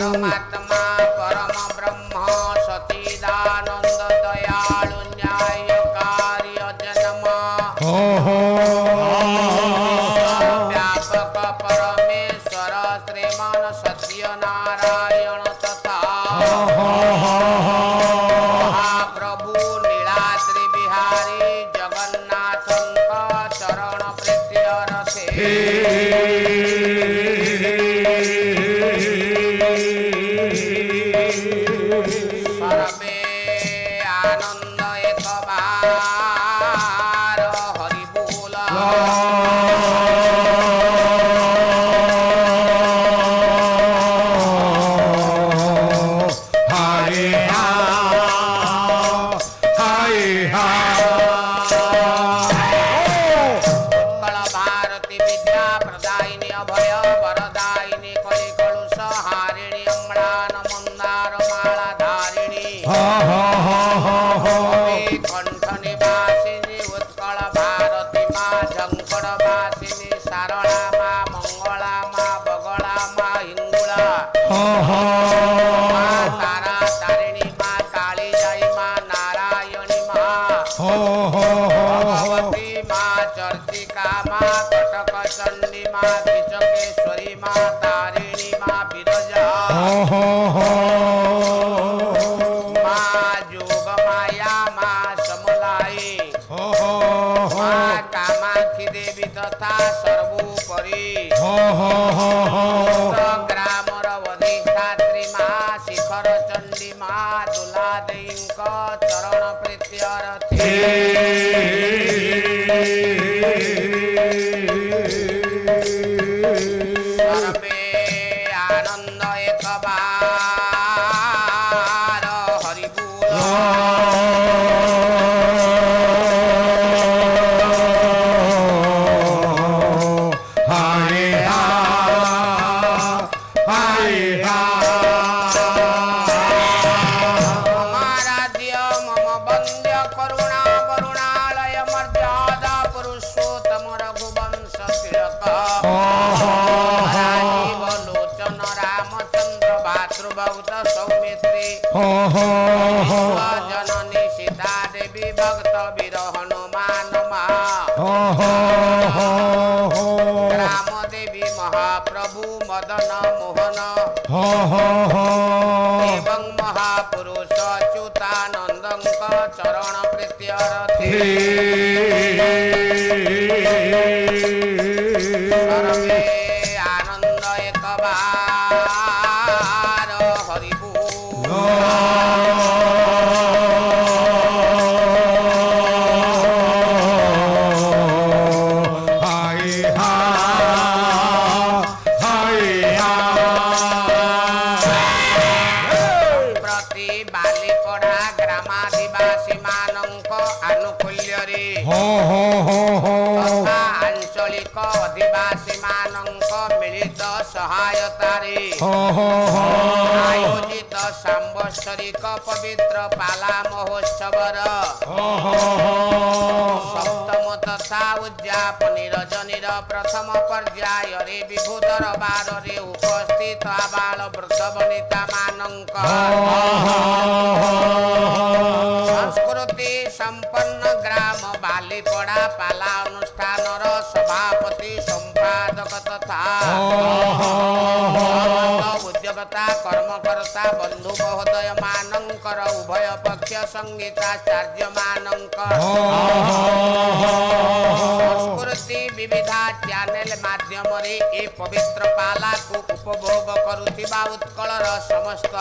परमात्मा परम ब्रह्म सचिदानंद दयालु न्यायकारी अजन्म व्यापक परमेश्वर श्रीमान सत्यनारायण तथा महाप्रभु नीलाद्रि बिहारी जगन्नाथ चरण प्रीति रथे सर्वे आनंद एक बार हरि बोल उत्कल भारती विद्या प्रदायिनी अभय वरदायिनी कलिकलुष हारिणी अम्लान मंदार माला धारिणी कंठ निवासिनी उत्कल भारती माँ झंकड़ वासिनी सारला माँ मंगला माँ बगला माँ हिंगुला माँ तारा तारिणी माँ काली जाई माँ नारायणी माँ भगवती माँ चर्चिका माँ कटक चंडी माँ विचकेश्वरी माँ तारिणी माँ विरजा माँ जोग माया माँ समलाई माँ कामाक्षी देवी तथा सर्वोपरि ग्रामर अधिष्ठात्री माँ शिखर चंडी माँ दुला देईଙ୍କ चरण प्रीति रथे सर्वे आनंद एक बार हरि बोल ममाराध्य मम वन्द्य करुणा वरुणालय मर्यादा पुरुषोत्तम रघुवंश तिलक राजीव लोचन रामचंद्र भातृभक्त सौमित्री जननी सीता देवी भक्त वीर हनुमान राम देवी महाप्रभु मदन मोहन एवं महापुरुष अच्युतानंदଙ୍କ चरण प्रीति रथे सर्वे आनंद एक बार हरि बोल प्रति बालिपड़ा ग्रामादिवासी मानक आनुकूल्य तथा आंचलिक अधिवासी मानक मिलित सहायतारे आयोजित सांवत्सरिक पवित्र पाला महोत्सवर सप्तम तथा उद्यापनी रजनीर प्रथम पर्याय विभु दरबार उपस्थित आबाल वृद्ध वनिता मानक संस्कृति संपन्न ग्राम बालीपड़ा पाला अनुष्ठान सभापति संपादक तथा उद्योगता कर्मकर्ता बंधु महोदय मानकर उभय पक्ष संगीताचार्य मानकर संस्कृति विविधा चैनल माध्यम रे ए पवित्र पाला को उपभोग करुथिबा उत्कलर समस्त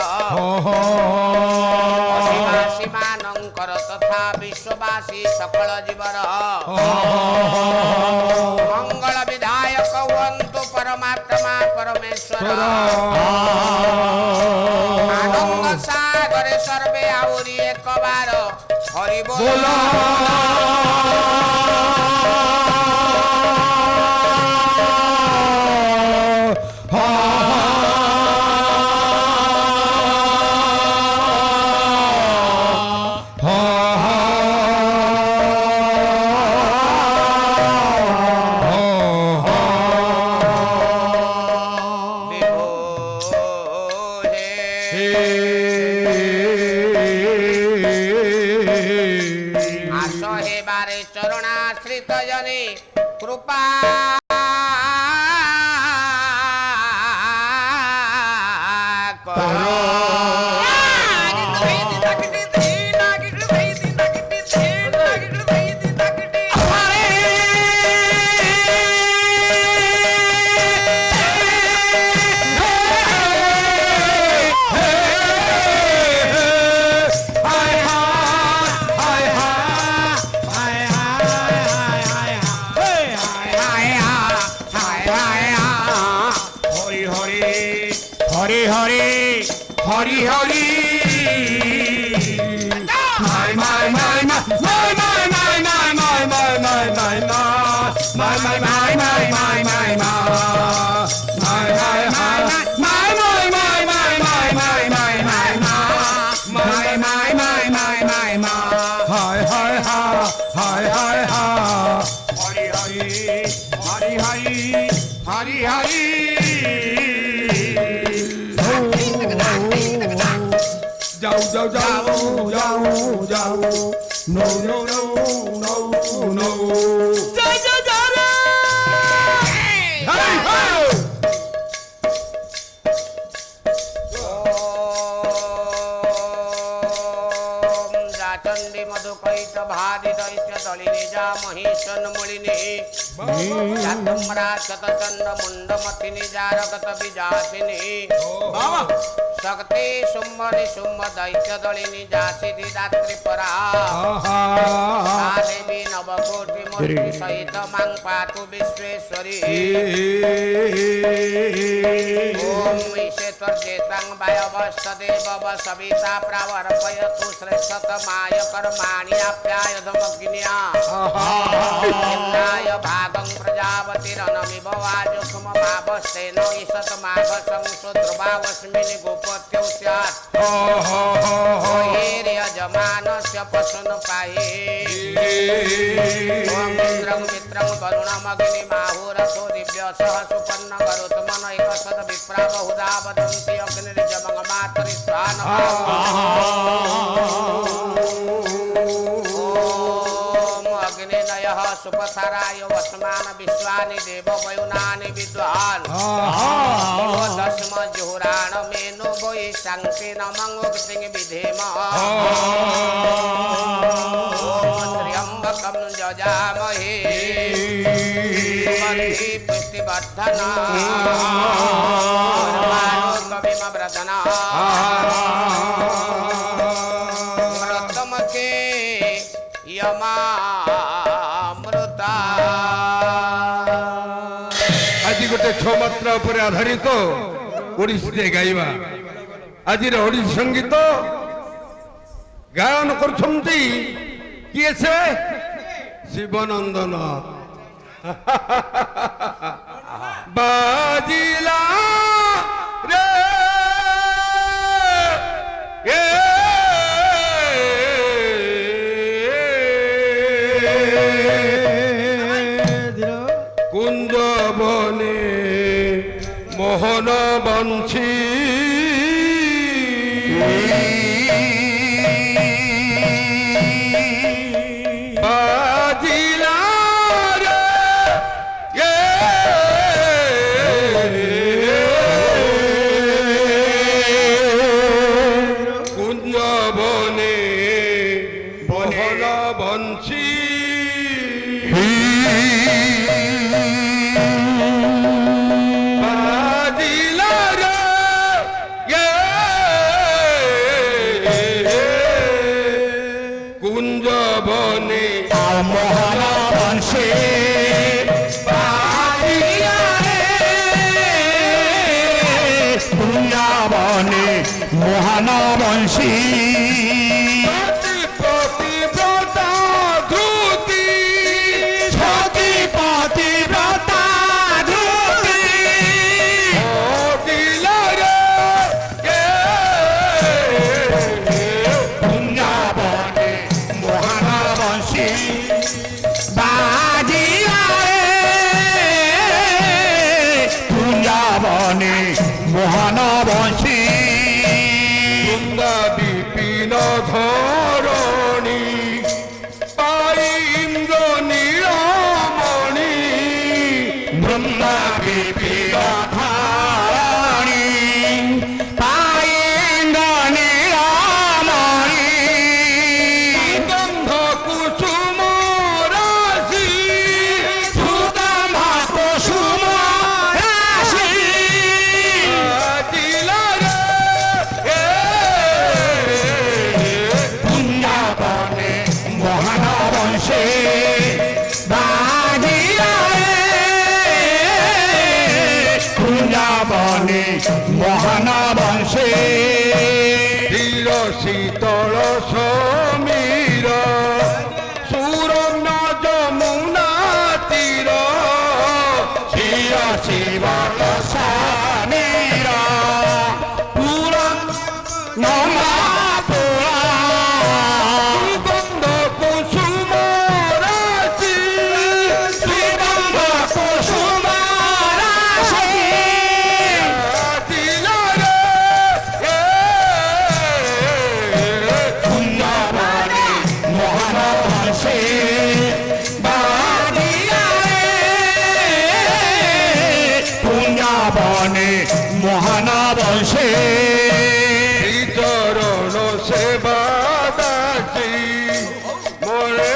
अधिवासी मानकर तथा विश्ववासी सकल जीवर मंगल विधायक हुअन्तु परमात्मा परमेश्वर आनंद सागर सर्वे आउरी एक बार हरि बोल আস হেবারে চরণাশ্রিত জনে কৃপা করো। হরি হরি হরি হরি মাই মাই মাই মাই মাই মাই মাই মাই মাই মাই মাই মাই মাই মাই মাই মাই মাই হরি হরি যাও যাও যাও যাও যাও নো নো নো নো নো যাও যাও যাও রে হাই হাই চণ্ডী মধুকৈত ভাদি দৈত্য দলিনী যা মহিষন মুলিনী চাতুম্রা শতচন্ড মুন্ড মথিনী জারগত বিজাসিনী শক্তি শুম্ভ নিশুম্ভ দৈত্য দলিনী যাসিদি দাত্রী পরা দেবী নবকোটি মূর্তি সহিত মাং পাতু বিশ্বেশ্বরী ওম ঈশেত্বর্জেতাং বায়বস্তদেব সবিতা প্রাবর্পয়তু শ্রেষ্ঠতমায় কর্মাণি আপ্যায়ধমগ্ন্যা ইন্দ্রায় ভাগং প্রজাপতিরনমিব वाजुष्ममावस्तेन ईशतमाघसंसो ध्रुवावस्मिनि गोपत्यौ स्यात् यजमानस्य पशुन पाहि मित्रं मित्रं वरुणमग्निमाहुरसो दिव्यसः सुपन्न गरुत्मनैकसद विप्रा बहुधा वदन्ति अग्निर्जमङ्मातरिस्वान् अग्निनयः सुपथराय वस्मान विश्वानि देव वयुनानि विद्वान् दस्म जुहुराण मेनु वै शान्ति नमङ्गुक्तिं विधेम त्र्यम्बकं जजामहे सुगन्धि पुष्टिवर्धना कविमव्रतना व्रतमके यमामृता আজি গোটে ছ মাত্রা উপরে আধারিত ওড়িশিতে গাইবা আজির ওড়িশি সঙ্গীত গায়ন করছন্তি কিয়ে সে শিবনন্দন বাজিলা রে এ কুঞ্জবনে মোহন বংশী বাজিলা রে কুঞ্জবনে মোহন বংশী কুঞ্জবনে মোহন বংশী কুঞ্জবনে মোহন বংশী পতিব্রতা ধ্রুতি সতী পতিব্রতা ধ্রুতি কুঞ্জবনে মোহন বংশী বাজিয়া কুঞ্জবনে মোহন বংশী শীতল সমীর সুরম্য যমুনা তীর শির শিবল সমীর পুরাণ নমা পুরা সুগন্ধ কুসুম রাশি শ্রীবঙ্গ কুসুম রাশি দিলারে কুঞ্জবনে মোহন হসে বাদিয়ারে কুঞ্জবনে মোহন বসে চরণ সেবা দাসী মোরে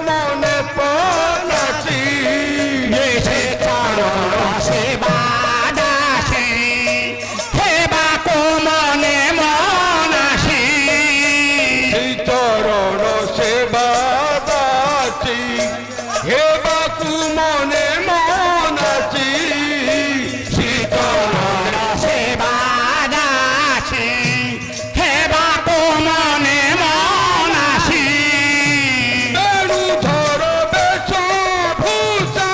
মনে পনাসি এসে চরণ সেবা দাসে সেবা কো মনে মনাসি চরণ সেবা দাসী হে বাকু মনে মনাসি চরণ সেবা দাসে সেবা কো মনে মনাসি বেণু ধর বেশ ভূষা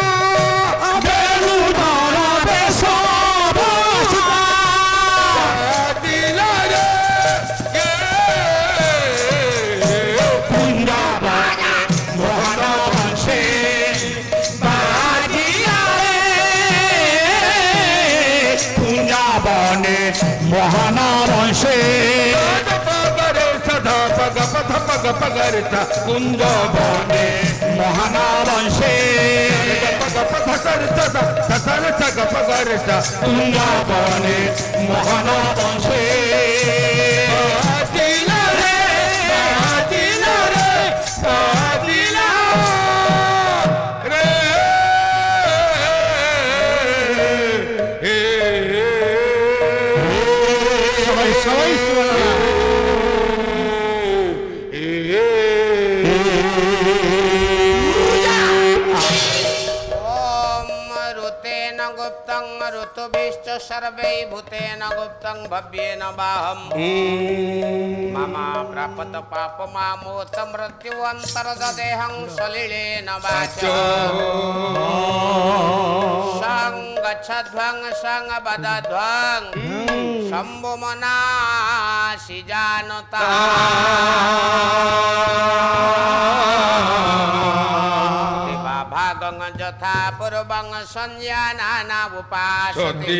বেণুধর বেশভূষা দিলারে কুঞ্জবনে মোহন বংশে বাজিয়ারে কুঞ্জবনে মোহন বংশে পগরে সদা পগ পথ পগ পগরিতা কুঞ্জবনে মোহন বংশে পগ পথ কর সদা সদা সগ পগরিতা কুঞ্জবনে মোহন বংশে দিলারে দিলারে দিলারে সবাই সবাই ॐ ऋतेन गुप्तं ऋतुभिश्च सर्वै भूतेन गुप्तं भव्येन बाहम् मम प्रापत पापमामूत मृत्युवन्तर्ददेहं सलिलेन वाचा सङ्गच्छध्वं सङ्गबदध्वं शम्भुमनासि जानता भागं यथा पूर्वं संज्ञानाना उपासते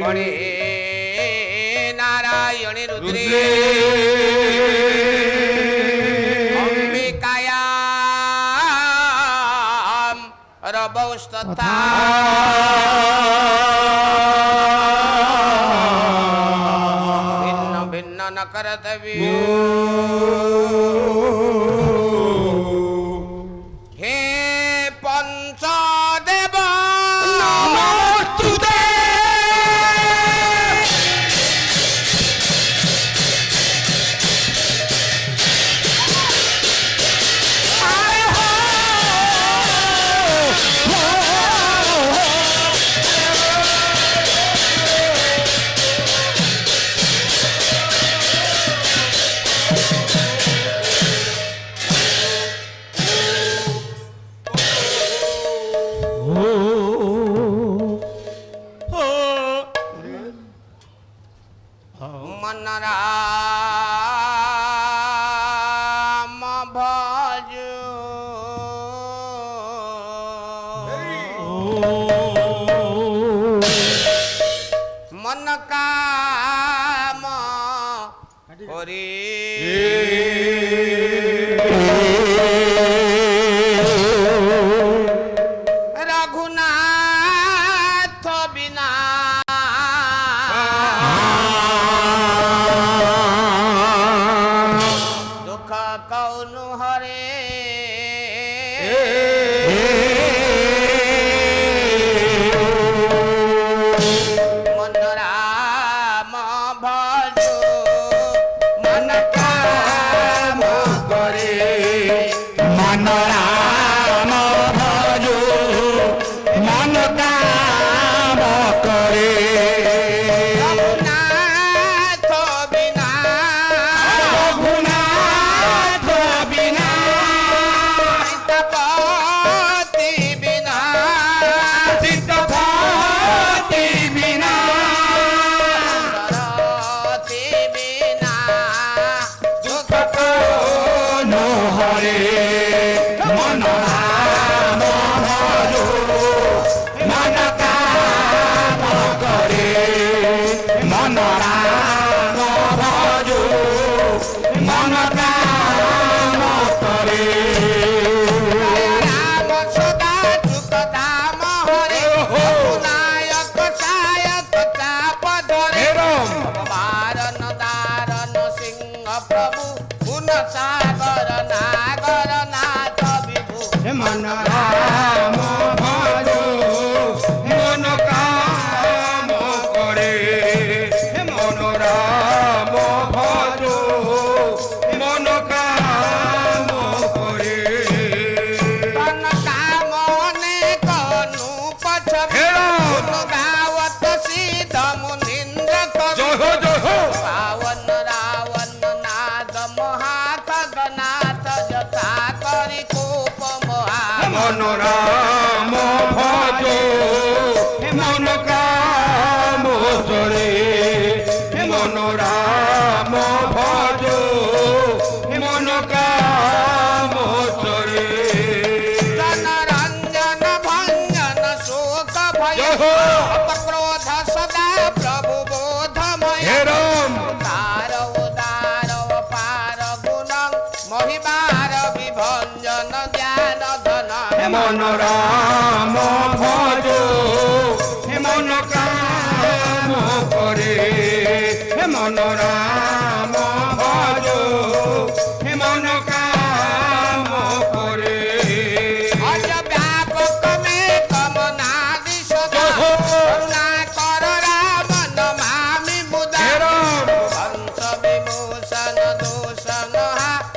गणे नारायणे रुद्रे अम्बिकायां रवौस्तथा भिन्न भिन्न न कर्तव्यो हे पंचदेव নমস্তুতে मन राम भज मन काम करे रघुनाथ बिना दुख कौनु हरे मन राम भजो मन का মনোরাম ভজ মন কাম চরে জনরঞ্জন ভঞ্জন সুখ ভয় জয় হো। ক্রোধ সদা প্রভু বোধময় হে রাম উদার উদার পার গুণ মহিমার বিভঞ্জন জ্ঞান ধন মনোরাম ভজ মন কাম করে মনোরাম ভজ মন কাম করে অজ ব্যাপক মে কমনাদি সদা করুণা কর রাম নমামি মুদা হে রাম হংস বিভূষণ দূষণ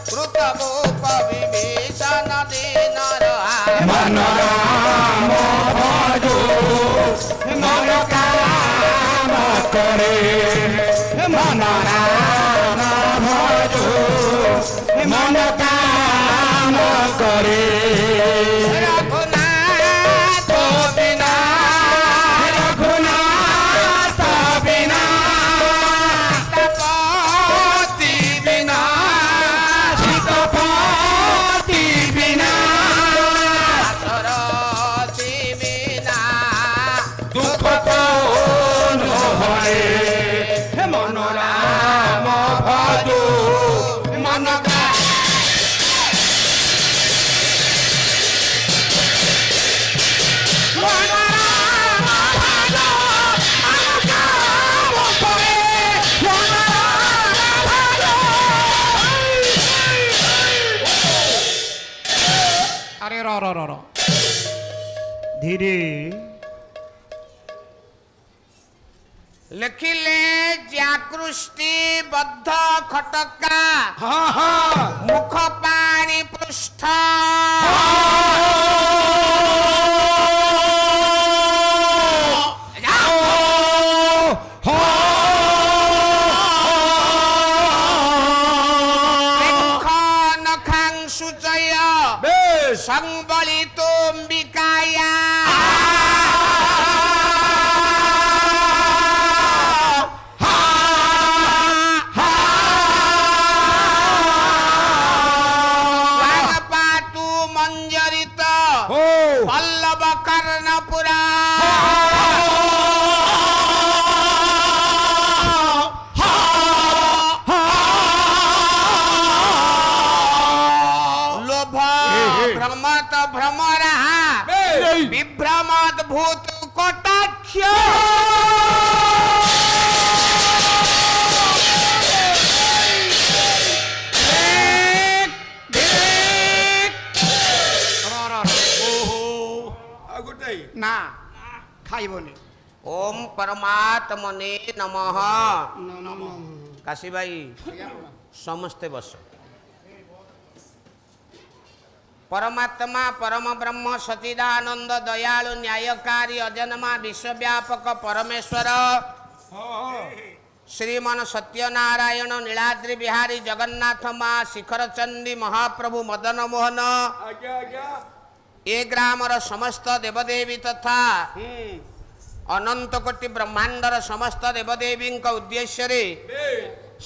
কৃত ভূপ বিভীষণ দীন রহা মনোরাম ভজ মন কাম করে মনোরাম ভজ মন কাম করে রঘুনাথ বিনা রঘুনাথ বিনা তপতি বিনা সীতাপতি বিনা সরতি বিনা দুঃখ কোন হয় মনোরাম ভজ মন আরে র ধীরে লিখিলে জাকୃষ্টি বদ্ধ খটকা হা হা মুখ পাଣି পৃষ্ঠ নখাংশুচয় বেশ সংবলিতোম্বিকায়া পাতু মঞ্জরিত ও পল্লব কর্ণপুরা লোভ ভ্রমত ভ্রমরা বিভ্রমদ ভূত কটাক্ষ আগুটাই না খাইবনি ওম পরমাত্মনে নমঃ কাশী ভাই ସମସ୍ତେ ବସ ପରମାତ୍ମା ପରମ ବ୍ରହ୍ମ ସଚିଦାନନ୍ଦ ଦୟାଳୁ ନ୍ୟାୟକାରୀ ଅଜନ୍ମା ବିଶ୍ୱବ୍ୟାପକ ପରମେଶ୍ୱର ଶ୍ରୀମନ ସତ୍ୟନାରାୟଣ ନୀଳାଦ୍ରି ବିହାରୀ ଜଗନ୍ନାଥ ମା ଶିଖର ଚଣ୍ଡୀ ମହାପ୍ରଭୁ ମଦନ ମୋହନ ଆଜ୍ଞା ଆଜ୍ଞା ଏ ଗ୍ରାମର ସମସ୍ତ ଦେବଦେବୀ ତଥା ଅନନ୍ତ କୋଟି ବ୍ରହ୍ମାଣ୍ଡର ସମସ୍ତ ଦେବଦେବୀଙ୍କ ଉଦ୍ଦେଶ୍ୟରେ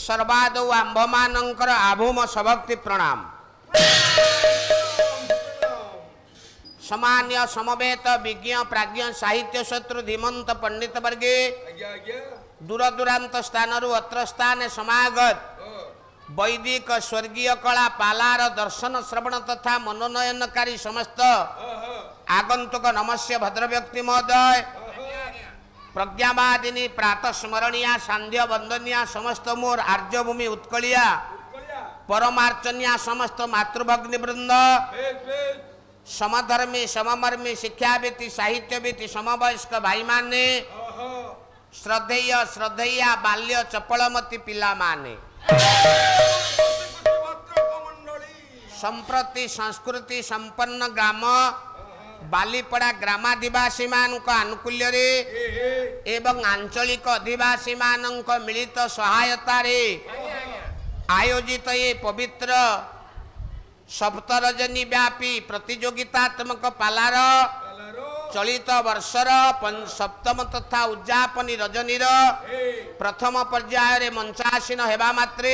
ସର୍ବାଦୌ ଆମ୍ଭମାନଙ୍କର ଆଭୂମ ସଭକ୍ତି ପ୍ରଣାମ ସମାନ୍ୟ ସମବେତ ବିଜ୍ଞ ପ୍ରାଜ୍ଞ ସାହିତ୍ୟ ଶତ୍ରୁ ଧୀମନ୍ତ ପଣ୍ଡିତ ବର୍ଗେ ଆଜ୍ଞା ଆଜ୍ଞା ଦୂର ଦୂରାନ୍ତ ସ୍ଥାନରୁ ଅତ୍ର ସ୍ଥାନେ ସମାଗତ ବୈଦିକ ସ୍ୱର୍ଗୀୟ କଳା ପାଲାର ଦର୍ଶନ ଶ୍ରବଣ ତଥା ମନୋନୟନକାରୀ ସମସ୍ତ ଆଗନ୍ତୁକ ନମସ୍ୟ ଭଦ୍ରବ୍ୟକ୍ତି ମହୋଦୟ ପ୍ରଜ୍ଞାବାଦିନୀ ପ୍ରାତଃ ସ୍ମରଣୀୟା ସାନ୍ଧ୍ୟ ବନ୍ଦନିୟା ସମସ୍ତ ମୋର ଆର୍ଯ୍ୟଭୂମି ଉତ୍କଳିଆ ପରମାର୍ଚନିୟା ସମସ୍ତ ମାତୃଭଗ୍ନି ବୃନ୍ଦ ସମଧର୍ମୀ ସମମର୍ମୀ ଶିକ୍ଷାବିତି ସାହିତ୍ୟବିତି ସମବୟସ୍କ ଭାଇମାନେ ଶ୍ରଦ୍ଧେୟ ଶ୍ରଦ୍ଧେୟା ବାଲ୍ୟ ଚପଳମତି ପିଲାମାନେ ସମ୍ପ୍ରତି ସଂସ୍କୃତି ସମ୍ପନ୍ନ ଗ୍ରାମ ବାଲିପଡ଼ା ଗ୍ରାମାଧିବାସୀମାନଙ୍କ ଆନୁକୂଲ୍ୟରେ ଏବଂ ଆଞ୍ଚଳିକ ଅଧିବାସୀମାନଙ୍କ ମିଳିତ ସହାୟତାରେ ଆୟୋଜିତ ଏ ପବିତ୍ର ସପ୍ତରଜନୀ ବ୍ୟାପୀ ପ୍ରତିଯୋଗିତାତ୍ମକ ପାଲାର ଚଳିତ ବର୍ଷର ସପ୍ତମ ତଥା ଉଦ୍ଯାପନୀ ରଜନୀର ପ୍ରଥମ ପର୍ଯ୍ୟାୟରେ ମଞ୍ଚାସୀନ ହେବା ମାତ୍ରେ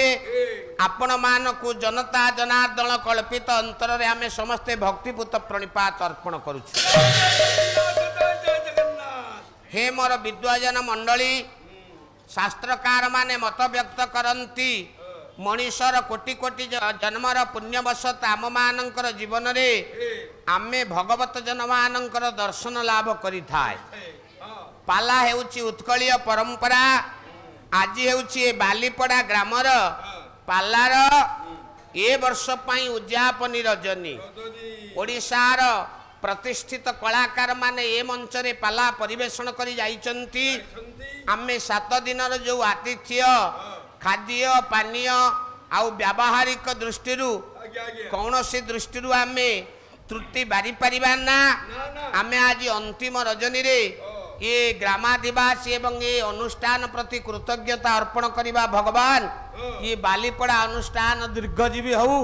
ଆପଣମାନଙ୍କୁ ଜନତା ଜନାର୍ଦ୍ଦନ କଳ୍ପିତ ଅନ୍ତରରେ ଆମେ ସମସ୍ତେ ଭକ୍ତିପୂତ ପ୍ରଣିପାତ ଅର୍ପଣ କରୁଛୁ। ହେ ମୋର ବିଦ୍ୱାଜନ ମଣ୍ଡଳୀ, ଶାସ୍ତ୍ରକାର ମାନେ ମତ ବ୍ୟକ୍ତ କରନ୍ତି ମଣିଷର କୋଟି କୋଟି ଜନ୍ମର ପୁଣ୍ୟବଶତ ଆମମାନଙ୍କର ଜୀବନରେ ଆମେ ଭଗବତ ଜନମାନଙ୍କର ଦର୍ଶନ ଲାଭ କରିଥାଏ। ପାଲା ହେଉଛି ଉତ୍କଳୀୟ ପରମ୍ପରା। ଆଜି ହେଉଛି ଏ ବାଲିପଡ଼ା ଗ୍ରାମର ପାଲାର ଏ ବର୍ଷ ପାଇଁ ଉଦ୍ଯାପନୀ ରଜନୀ। ଓଡ଼ିଶାର ପ୍ରତିଷ୍ଠିତ କଳାକାର ମାନେ ଏ ମଞ୍ଚରେ ପାଲା ପରିବେଷଣ କରି ଯାଇଛନ୍ତି। ଆମେ 7 ଦିନର ଯେଉଁ ଆତିଥ୍ୟ ଖାଦ୍ୟ ପାନୀୟ ଆଉ ବ୍ୟାବହାରିକ ଦୃଷ୍ଟିରୁ କୌଣସି ଦୃଷ୍ଟିରୁ ଆମେ ତ୍ରୁଟି ବାରିପାରିବା ନା। ଆମେ ଆଜି ଅନ୍ତିମ ରଜନୀରେ ଏ ଗ୍ରାମାଧିବାସୀ ଏବଂ ଏ ଅନୁଷ୍ଠାନ ପ୍ରତି କୃତଜ୍ଞତା ଅର୍ପଣ କରିବା। ଭଗବାନ ଏ ବାଲିପଡ଼ା ଅନୁଷ୍ଠାନ ଦୀର୍ଘଜୀବୀ ହଉ।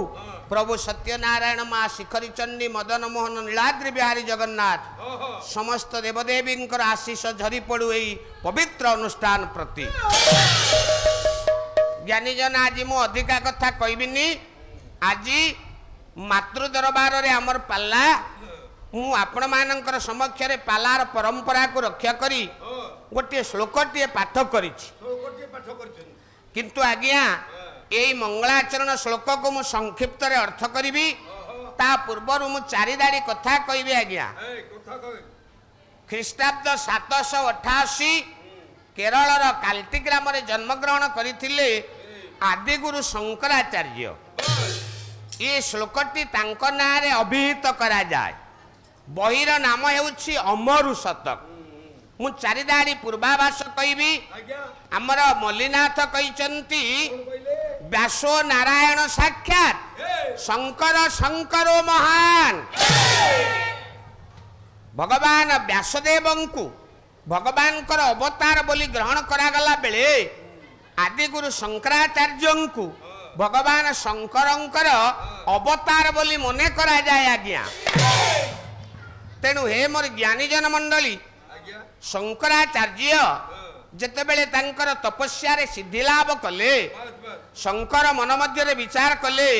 ପ୍ରଭୁ ସତ୍ୟନାରାୟଣ ମା ଶିଖରୀ ଚଣ୍ଡୀ ମଦନ ମୋହନ ନୀଳାଦ୍ରି ବିହାରୀ ଜଗନ୍ନାଥ ସମସ୍ତ ଦେବଦେବୀଙ୍କର ଆଶୀଷ ଝରି ପଡ଼ୁ ଏହି ପବିତ୍ର ଅନୁଷ୍ଠାନ ପ୍ରତି। ଜ୍ଞାନୀଜନ ଆଜି ମୁଁ ଅଧିକା କଥା କହିବିନି। ଆଜି ମାତୃ ଦରବାରରେ ଆମର ପାଲା, ମୁଁ ଆପଣମାନଙ୍କର ସମକ୍ଷରେ ପାଲାର ପରମ୍ପରାକୁ ରକ୍ଷା କରି ଗୋଟିଏ ଶ୍ଲୋକଟିଏ ପାଠ କରିଛି। କିନ୍ତୁ ଆଜ୍ଞା ଏଇ ମଙ୍ଗଳାଚରଣ ଶ୍ଲୋକକୁ ମୁଁ ସଂକ୍ଷିପ୍ତରେ ଅର୍ଥ କରିବି। ତା ପୂର୍ବରୁ ମୁଁ 4 ଧାଡ଼ି କଥା କହିବି। ଆଜ୍ଞା ଖ୍ରୀଷ୍ଟାବ୍ଦ 788 କେରଳର କାଲ୍ଟି ଗ୍ରାମରେ ଜନ୍ମଗ୍ରହଣ କରିଥିଲେ ଆଦିଗୁରୁ ଶଙ୍କରାଚାର୍ଯ୍ୟ। ଏ ଶ୍ଲୋକଟି ତାଙ୍କ ନାଁରେ ଅଭିହିତ କରାଯାଏ। ବହିର ନାମ ହେଉଛି ଅମରୁ ଶତକ। ମୁଁ 4 ଧାଡ଼ି ପୂର୍ବାଭାଷ କହିବି। ଆମର ମଲ୍ଲିନାଥ କହିଛନ୍ତି ବ୍ୟାସୋ ନାରାୟଣ ସାକ୍ଷାତ ଶଙ୍କର ଶଙ୍କରୋ ମହାନ। ଭଗବାନ ବ୍ୟାସଦେବଙ୍କୁ ଭଗବାନଙ୍କର ଅବତାର ବୋଲି ଗ୍ରହଣ କରାଗଲା ବେଳେ ଆଦିଗୁରୁ ଶଙ୍କରାଚାର୍ଯ୍ୟଙ୍କୁ ଭଗବାନ ଶଙ୍କରଙ୍କର ଅବତାର ବୋଲି ମନେ କରାଯାଏ। ଆଜ୍ଞା ତେଣୁ ହେ ମୋର ଜ୍ଞାନୀଜନ ମଣ୍ଡଳୀ, ଶଙ୍କରାଚାର୍ଯ୍ୟ ଯେତେବେଳେ ତାଙ୍କର ତପସ୍ୟାରେ ସିଦ୍ଧି ଲାଭ କଲେ, ଶଙ୍କର ମନ ମଧ୍ୟରେ ବିଚାର କଲେ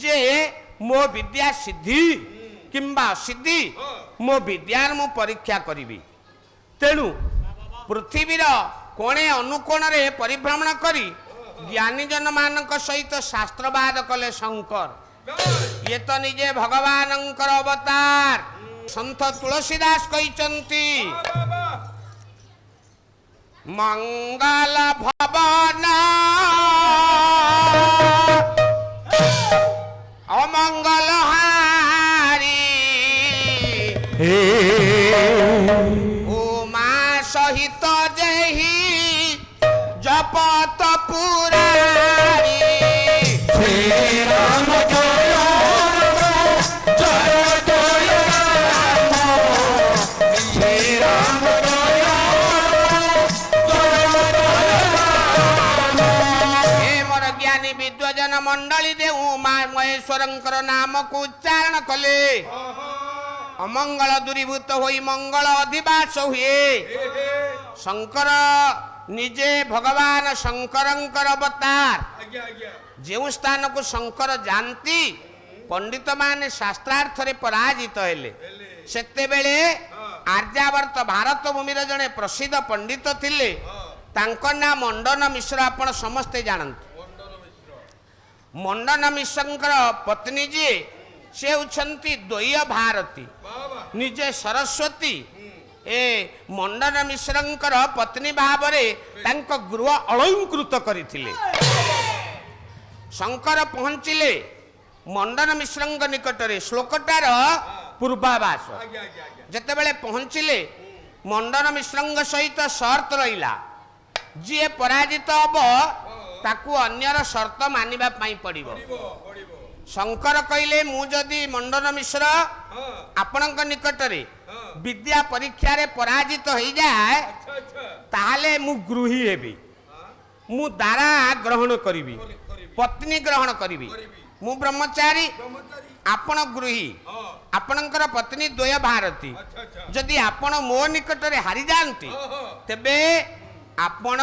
ଯେ ମୋ ବିଦ୍ୟା ସିଦ୍ଧି କିମ୍ବା ଅସିଦ୍ଧି, ମୋ ବିଦ୍ୟାର ମୁଁ ପରୀକ୍ଷା କରିବି। ତେଣୁ ପୃଥିବୀର କୋଣେ ଅନୁକୋଣରେ ପରିଭ୍ରମଣ କରି ଜ୍ଞାନୀଜନ ମାନଙ୍କ ସହିତ ଶାସ୍ତ୍ରବାଦ କଲେ ଶଙ୍କର। ଇଏ ତ ନିଜେ ଭଗବାନଙ୍କର ଅବତାର। ସନ୍ଥ ତୁଳସୀଦାସ କହିଛନ୍ତି ମଙ୍ଗଳ ଭବନ ଅମଙ୍ଗଳ ହାରି ଉମା ସହିତ ଯେହି ଜପତ ପୁରାରି। ରାମ ଜୟ ଜୟ ଜୟ ରାମ, ଶ୍ରୀ ରାମ ଜୟ ଜ୍ଞାନୀ ବିଦ୍ୱଜନ ମଣ୍ଡଳୀ ଦେଉ ଉମା ମହେଶ୍ୱରଙ୍କର ନାମକୁ ଉଚ୍ଚାରଣ କଲେ ଅମଙ୍ଗଳ ଦୂରୀଭୂତ ହୋଇ ମଙ୍ଗଳ ଅଧିବାସ ହୁଏ। ଶଙ୍କର ନିଜେ ଭଗବାନ ଶଙ୍କରଙ୍କର ଅବତାର। ଯେଉଁ ସ୍ଥାନକୁ ଶଙ୍କର ଯାଆନ୍ତି ପଣ୍ଡିତ ମାନେ ଶାସ୍ତ୍ରାର୍ଥରେ ପରାଜିତ ହେଲେ। ସେତେବେଳେ ଆର୍ଯ୍ୟାବର୍ତ ଭାରତ ଭୂମିର ଜଣେ ପ୍ରସିଦ୍ଧ ପଣ୍ଡିତ ଥିଲେ। ତାଙ୍କ ନାଁ ମଣ୍ଡନ ମିଶ୍ର। ଆପଣ ସମସ୍ତେ ଜାଣନ୍ତି। ମଣ୍ଡନ ମିଶ୍ରଙ୍କର ପତ୍ନୀ ଯିଏ ସେ ହେଉଛନ୍ତି ଦ୍ୱୟ ଭାରତୀ, ନିଜେ ସରସ୍ୱତୀ। ଏ ମଣ୍ଡନ ମିଶ୍ରଙ୍କର ପତ୍ନୀ ଭାବରେ ତାଙ୍କ ଗୃହ ଅଳଙ୍କୃତ କରିଥିଲେ। ଶଙ୍କର ପହଞ୍ଚିଲେ ମଣ୍ଡନ ମିଶ୍ରଙ୍କ ନିକଟରେ। ଶ୍ଲୋକଟାର ପୂର୍ବାଭାଷ। ଯେତେବେଳେ ପହଞ୍ଚିଲେ ମଣ୍ଡନ ମିଶ୍ରଙ୍କ ସହିତ ସର୍ତ୍ତ ରହିଲା, ଯିଏ ପରାଜିତ ହବ ତାକୁ ଅନ୍ୟର ସର୍ତ୍ତ ମାନିବା ପାଇଁ ପଡ଼ିବ। ଶଙ୍କର କହିଲେ ମୁଁ ଯଦି ମଣ୍ଡନ ମିଶ୍ର ଆପଣଙ୍କ ନିକଟରେ ବିଦ୍ୟା ପରୀକ୍ଷାରେ ପରାଜିତ ହେଇଯାଏ ତାହେଲେ ମୁଁ ଗୃହୀ ହେବି, ମୁଁ ଦାରା ଗ୍ରହଣ କରିବି, ପତ୍ନୀ ଗ୍ରହଣ କରିବି। ମୁଁ ବ୍ରହ୍ମଚାରୀ ବ୍ରହ୍ମଚାରୀ ଆପଣ ଗୃହୀ ହଁ ଆପଣଙ୍କର ପତ୍ନୀ ଦ୍ୱୟ ଭାରତୀ ଆଚ୍ଛା ଆଚ୍ଛା ଯଦି ଆପଣ ମୋ ନିକଟରେ ହାରିଯାଆନ୍ତି ଓହୋ ତେବେ ଆପଣ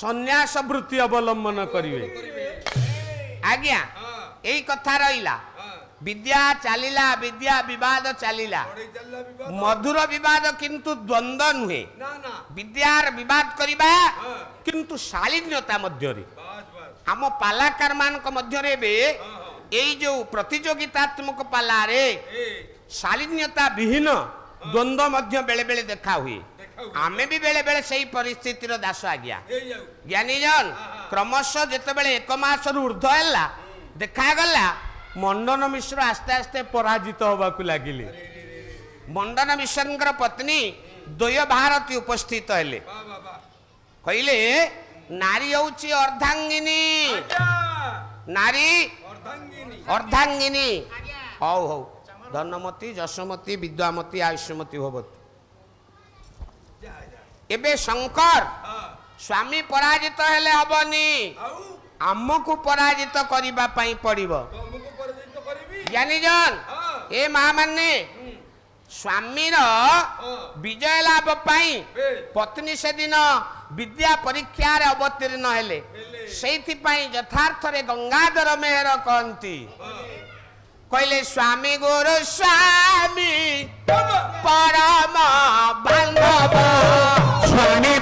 ସନ୍ନ୍ୟାସ ବୃତ୍ତି ଅବଲମ୍ବନ କରିବେ କରିବେ ଆଜ୍ଞା ହଁ ଏଇ କଥା ରହିଲା ହଁ ବିଦ୍ୟା ଚାଲିଲା ବିଦ୍ୟା ବିବାଦ ଚାଲିଲା ବଢେଇ ଚାଲିଲା ବିବାଦ ମଧୁର ବିବାଦ କିନ୍ତୁ ଦ୍ୱନ୍ଦ୍ୱ ନୁହେଁ ନା ନା ବିଦ୍ୟାର ବିବାଦ କରିବା ହଁ କିନ୍ତୁ ଶାଳୀନ୍ୟତା ମଧ୍ୟରେ ବାସ୍ ବାସ୍ ଆମ ପାଲାକାର ମାନଙ୍କ ମଧ୍ୟରେ ଏବେ ହଁ ହଁ ଏଇ ଯୋଉ ପ୍ରତିଯୋଗିତାତ୍ମକ ପାଲାରେ ଏ ଶାଳୀନ୍ୟତା ବିହୀନ ଦ୍ୱନ୍ଦ୍ୱ ମଧ୍ୟ ବେଳେ ବେଳେ ଦେଖା ହୁଏ ଦେଖା ହୁଏ। ଆମେ ବି ବେଳେ ବେଳେ ସେଇ ପରିସ୍ଥିତିର ଦାସ ଆଜ୍ଞା ହେଇଯାଉ ଜ୍ଞାନୀଜନ କ୍ରମଶଃ ଯେତେବେଳେ 1 ମାସରୁ ଉର୍ଦ୍ଧ୍ୱ ହେଲା ଦେଖାଗଲା ମଣ୍ଡନ ମିଶ୍ର ଆସ୍ତେ ଆସ୍ତେ ପରାଜିତ ହେବାକୁ ଲାଗିଲେ ମଣ୍ଡନ ମିଶ୍ରଙ୍କର ପତ୍ନୀ ଦ୍ୱୟ ଭାରତୀ ଉପସ୍ଥିତ ହେଲେ ବା ବା ବା କହିଲେ ନାରୀ ହଉଛି ଅର୍ଦ୍ଧାଙ୍ଗିନୀ ଆଜ୍ଞା ନାରୀ ଅର୍ଦ୍ଧାଙ୍ଗିନୀ ଅର୍ଦ୍ଧାଙ୍ଗିନୀ ହଉ ହଉ ଧନମତୀ ଯଶୋମତୀ ବିଦ୍ୟାମତୀ ଆୟୁଷ୍ମତୀ ଭବତୁ ଯା ଯା ଏବେ ଶଙ୍କର ହଁ ସ୍ୱାମୀ ପରାଜିତ ହେଲେ ହବନି ଆଉ ଆମକୁ ପରାଜିତ କରିବା ପାଇଁ ପଡିବ ତମକୁ ପରିଚିତ କରିବି ଜ୍ଞାନୀଜନ ହଁ ଏ ମା ମାନେ ସ୍ୱାମୀର ହଁ ବିଜୟ ଲାଭ ପାଇଁ ବେଶ ପତ୍ନୀ ସେଦିନ ବିଦ୍ୟା ପରୀକ୍ଷାରେ ଅବତୀର୍ଣ୍ଣ ହେଲେ ହେଲେ। ସେଇଥିପାଇଁ ଯଥାର୍ଥରେ ଗଙ୍ଗାଧର ମେହେର କହନ୍ତି ହଁ କହିଲେ ସ୍ୱାମୀ ଗୁରୁ ସ୍ୱାମୀ ପରମ ବାନ୍ଧବ ସ୍ୱାମୀ